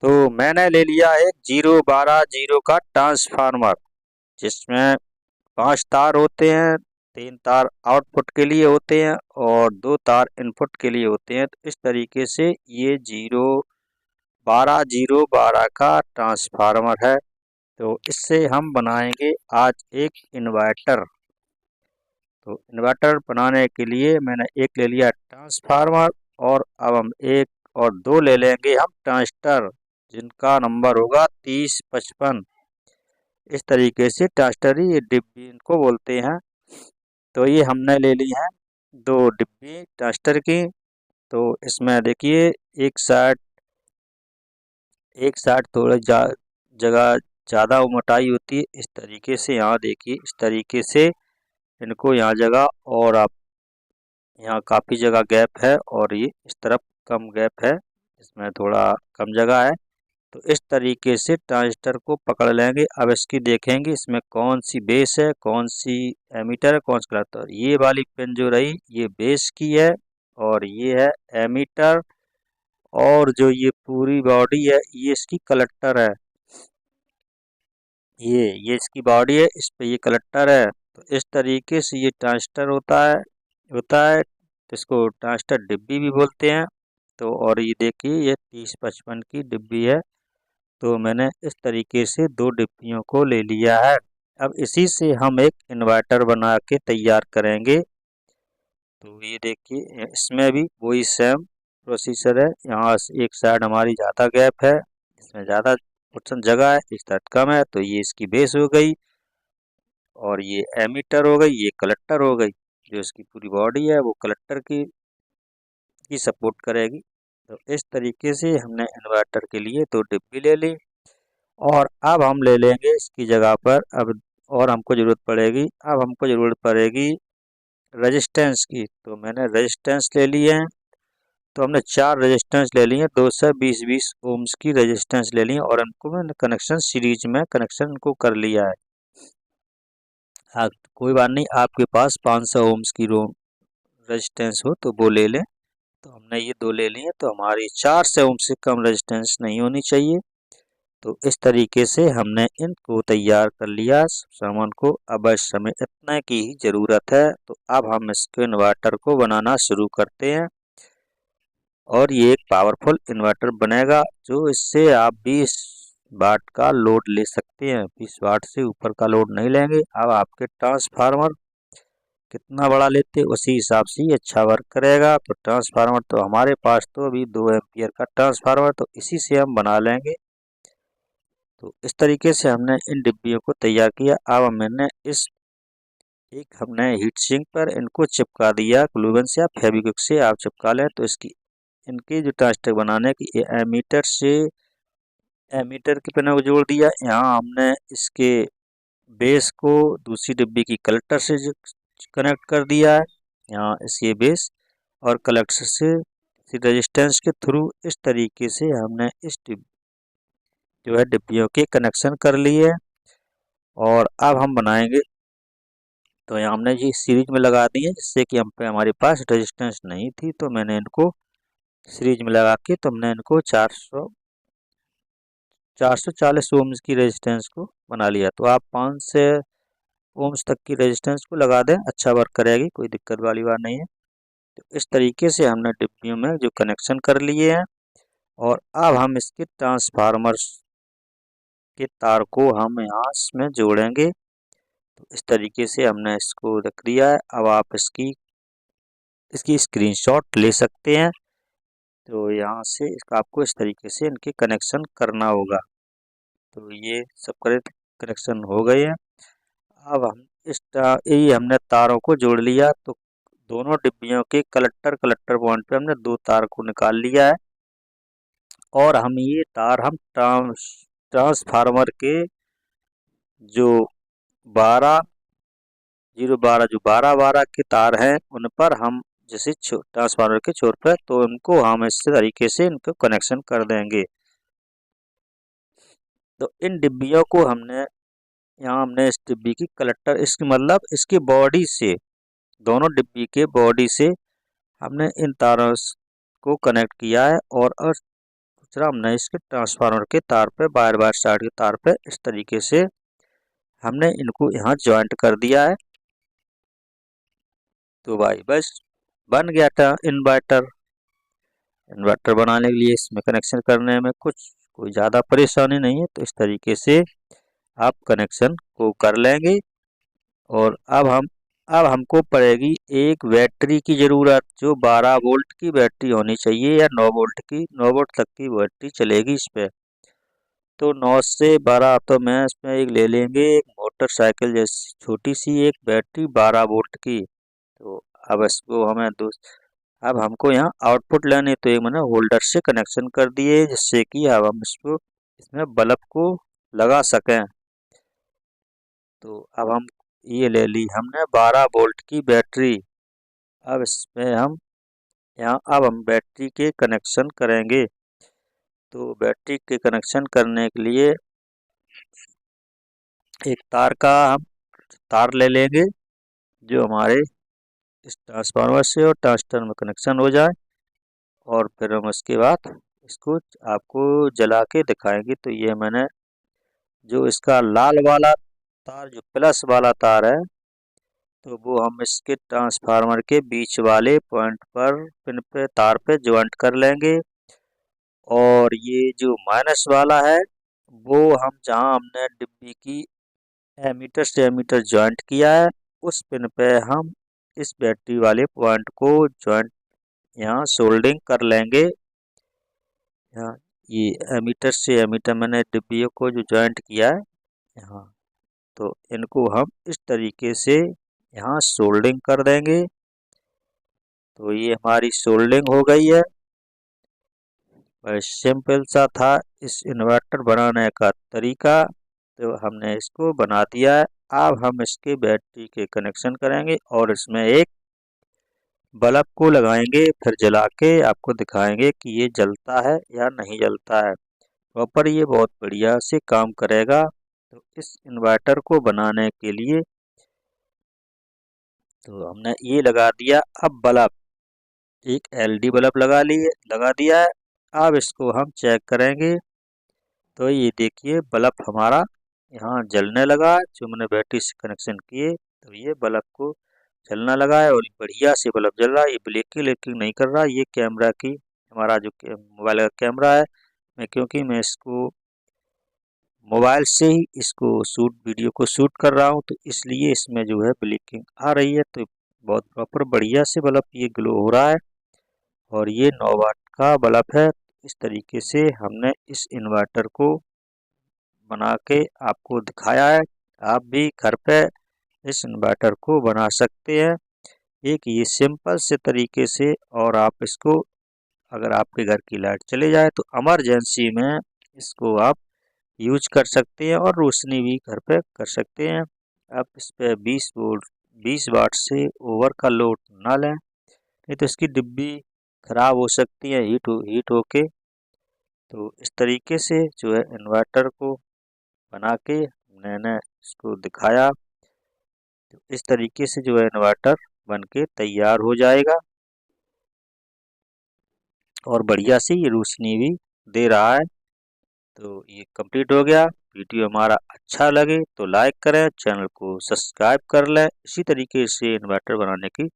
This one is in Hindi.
तो मैंने ले लिया एक 0 12 0 का ट्रांसफार्मर, जिसमें 5 तार होते हैं। 3 तार आउटपुट के लिए होते हैं और 2 तार इनपुट के लिए होते हैं। तो इस तरीके से ये 0 12 0 12 का ट्रांसफार्मर है। तो इससे हम बनाएंगे आज एक इन्वर्टर। तो इन्वर्टर बनाने के लिए मैंने एक ले लिया ट्रांसफार्मर, और अब हम एक और दो ले लेंगे हम ट्रांजिस्टर, जिनका नंबर होगा 3055। इस तरीके से ट्रांजिस्टर ही ये डिब्बी इनको बोलते हैं। तो ये हमने ले ली है दो डिब्बी ट्रांजिस्टर की। तो इसमें देखिए एक साइड थोड़ा जगह ज़्यादा मोटाई होती है। इस तरीके से यहाँ देखिए, इस तरीके से इनको यहाँ जगह, और आप यहाँ काफ़ी जगह गैप है, और ये इस तरफ कम गैप है, इसमें थोड़ा कम जगह है। तो इस तरीके से ट्रांजिस्टर को पकड़ लेंगे। अब इसकी देखेंगे इसमें कौन सी बेस है, कौन सी एमीटर है, कौन सा कलेक्टर। ये वाली पिन जो रही ये बेस की है, और ये है एमीटर, और जो ये पूरी बॉडी है ये इसकी कलेक्टर है। ये इसकी बॉडी है, इस पे ये कलेक्टर है। तो इस तरीके से ये ट्रांजिस्टर होता है। तो इसको ट्रांजिस्टर डिब्बी भी बोलते हैं। तो और ये देखिए ये 3055 की डिब्बी है। तो मैंने इस तरीके से दो डिब्बियों को ले लिया है। अब इसी से हम एक इन्वर्टर बना के तैयार करेंगे। तो ये देखिए इसमें भी वही सेम प्रोसीजर है। यहाँ से एक साइड हमारी ज़्यादा गैप है, इसमें ज़्यादा पोर्शन जगह है, इस साइड कम है। तो ये इसकी बेस हो गई, और ये एमीटर हो गई, ये कलेक्टर हो गई। जो इसकी पूरी बॉडी है वो कलेक्टर की सपोर्ट करेगी। तो इस तरीके से हमने इन्वर्टर के लिए दो डिब्बी ले ली। और अब हम ले लेंगे इसकी जगह पर, और हमको ज़रूरत पड़ेगी रेजिस्टेंस की। तो मैंने रेजिस्टेंस ले ली है। तो हमने 4 रेजिस्टेंस ले लिए, 220 ओम्स की रेजिस्टेंस ले ली है, और इनको मैंने कनेक्शन सीरीज में कनेक्शन को कर लिया है। हाँ, कोई बात नहीं, आपके पास 500 ओम्स की रोम रेजिस्टेंस हो तो वो ले लें। तो हमने ये दो ले लिए, तो हमारी 400 ओम से कम रेजिस्टेंस नहीं होनी चाहिए। तो इस तरीके से हमने इनको तैयार कर लिया सामान को। अब बस हमें इतना की ही ज़रूरत है। तो अब हम इसके इन्वर्टर को बनाना शुरू करते हैं, और ये एक पावरफुल इन्वर्टर बनेगा, जो इससे आप 20 वाट का लोड ले सकते हैं। 20 वाट से ऊपर का लोड नहीं लेंगे। अब आपके ट्रांसफार्मर कितना बड़ा लेते उसी हिसाब से ही अच्छा वर्क करेगा। तो ट्रांसफार्मर तो हमारे पास तो अभी 2 एम्पियर का ट्रांसफार्मर, तो इसी से हम बना लेंगे। तो इस तरीके से हमने इन डिब्बियों को तैयार किया। अब हमने हीट सिंक पर इनको चिपका दिया ग्लूगन से या फेविक्विक से आप चिपका लें। तो इनकी जो ट्रांजिस्टर बनाने की एमीटर की पिन को जोड़ दिया। यहाँ हमने इसके बेस को दूसरी डिब्बी की कलेक्टर से कनेक्ट कर दिया है। यहाँ इसके बेस और कलेक्टर से रेजिस्टेंस के थ्रू इस तरीके से हमने जो है डिब्बियों के कनेक्शन कर लिए। और अब हम बनाएंगे। तो यहाँ हमने ये सीरीज में लगा दी है, जिससे कि हमारे पास रेजिस्टेंस नहीं थी। तो मैंने इनको सीरीज में लगा के, तो हमने इनको 440 ओम्स की रेजिस्टेंस को बना लिया। तो आप 500 ओम्स तक की रेजिस्टेंस को लगा दें, अच्छा वर्क करेगी, कोई दिक्कत वाली बात नहीं है। तो इस तरीके से हमने डिब्बियों में जो कनेक्शन कर लिए हैं। और अब हम इसके ट्रांसफार्मर के तार को हम यहाँ इसमें जोड़ेंगे। तो इस तरीके से हमने इसको रख दिया है। अब आप इसकी स्क्रीनशॉट ले सकते हैं। तो यहाँ से आपको इस तरीके से इनके कनेक्शन करना होगा। तो ये सब कनेक्शन हो गए हैं। अब हम ये हमने तारों को जोड़ लिया। तो दोनों डिब्बियों के कलेक्टर पॉइंट पे हमने दो तार को निकाल लिया है। और हम ये तार हम ट्रांसफार्मर के जो 12 के तार हैं उन पर हम जैसे ट्रांसफार्मर के छोर पर, तो उनको हम इस तरीके से इनको कनेक्शन कर देंगे। तो इन डिब्बियों को हमने इस डिब्बी की कलेक्टर, इसकी मतलब इसकी बॉडी से, दोनों डिब्बी के बॉडी से हमने इन तारों को कनेक्ट किया है। और दूसरा हमने इसके ट्रांसफार्मर के तार पे वायर साइड के तार पे इस तरीके से हमने इनको यहाँ ज्वाइंट कर दिया है। तो भाई बस बन गया था इन्वर्टर। इन्वर्टर बनाने के लिए इसमें कनेक्शन करने में कोई ज़्यादा परेशानी नहीं है। तो इस तरीके से आप कनेक्शन को कर लेंगे। और अब हमको पड़ेगी एक बैटरी की ज़रूरत, जो 12 वोल्ट की बैटरी होनी चाहिए या 9 वोल्ट की, 9 वोल्ट तक की बैटरी चलेगी इस पर। तो 9 से 12 तो मैं इसमें एक ले लेंगे, एक मोटरसाइकिल जैसी छोटी सी एक बैटरी 12 वोल्ट की। तो अब इसको अब हमको यहाँ आउटपुट लेने, तो एक मैंने होल्डर से कनेक्शन कर दिए, जिससे कि अब हम इसमें बल्ब को लगा सकें। तो अब हम ये ले ली हमने 12 वोल्ट की बैटरी। अब इसमें अब हम बैटरी के कनेक्शन करेंगे। तो बैटरी के कनेक्शन करने के लिए एक हम तार ले लेंगे, जो हमारे इस ट्रांसफार्मर से और ट्रांजिस्टर में कनेक्शन हो जाए। और फिर हम उसके बाद इसको आपको जला के दिखाएंगे। तो ये मैंने जो इसका लाल वाला तार, जो प्लस वाला तार है, तो वो हम इसके ट्रांसफार्मर के बीच वाले पॉइंट पर पिन पे तार पे ज्वाइंट कर लेंगे। और ये जो माइनस वाला है, वो हम जहाँ हमने डिब्बी की एमीटर से एमीटर ज्वाइंट किया है, उस पिन पे हम इस बैटरी वाले पॉइंट को ज्वाइंट यहाँ सोल्डिंग कर लेंगे। यहाँ ये एमीटर से एमीटर मैंने डिब्बियों को जो ज्वाइंट किया है यहाँ, तो इनको हम इस तरीके से यहाँ सोल्डिंग कर देंगे। तो ये हमारी सोल्डिंग हो गई है। बस सिंपल सा था इस इन्वर्टर बनाने का तरीका। तो हमने इसको बना दिया है। अब हम इसके बैटरी के कनेक्शन करेंगे और इसमें एक बल्ब को लगाएंगे, फिर जला के आपको दिखाएंगे कि ये जलता है या नहीं जलता है। प्रॉपर ये बहुत बढ़िया से काम करेगा। तो इस इन्वर्टर को बनाने के लिए तो हमने ये लगा दिया। अब बल्ब, एक एलईडी बल्ब लगा दिया है। अब इसको हम चेक करेंगे। तो ये देखिए बल्ब हमारा यहाँ जलने लगा है, जो मैंने बैटरी से कनेक्शन किए। तो ये बल्ब को जलना लगा है और बढ़िया से बल्ब जल रहा है। ये ब्लिंकिंग नहीं कर रहा। ये कैमरा की हमारा जो मोबाइल का कैमरा है, क्योंकि मैं इसको मोबाइल से ही इसको वीडियो को शूट कर रहा हूँ, तो इसलिए इसमें जो है ब्लिंकिंग आ रही है। तो बहुत प्रॉपर बढ़िया से बल्ब ये ग्लो हो रहा है। और ये 9 वाट का बल्ब है। इस तरीके से हमने इस इन्वर्टर को बना के आपको दिखाया है। आप भी घर पे इस इन्वर्टर को बना सकते हैं, एक ये सिंपल से तरीके से। और आप इसको, अगर आपके घर की लाइट चले जाए तो इमरजेंसी में इसको आप यूज कर सकते हैं और रोशनी भी घर पे कर सकते हैं। आप इस पे 20 वाट से ओवर का लोड ना लें, नहीं तो इसकी डिब्बी खराब हो सकती है हीट होके। तो इस तरीके से जो है इन्वर्टर को बना के मैंने इसको दिखाया। तो इस तरीके से जो है इन्वर्टर बन के तैयार हो जाएगा और बढ़िया से ये रोशनी भी दे रहा है। तो ये कंप्लीट हो गया। वीडियो हमारा अच्छा लगे तो लाइक करें, चैनल को सब्सक्राइब कर लें। इसी तरीके से इन्वर्टर बनाने की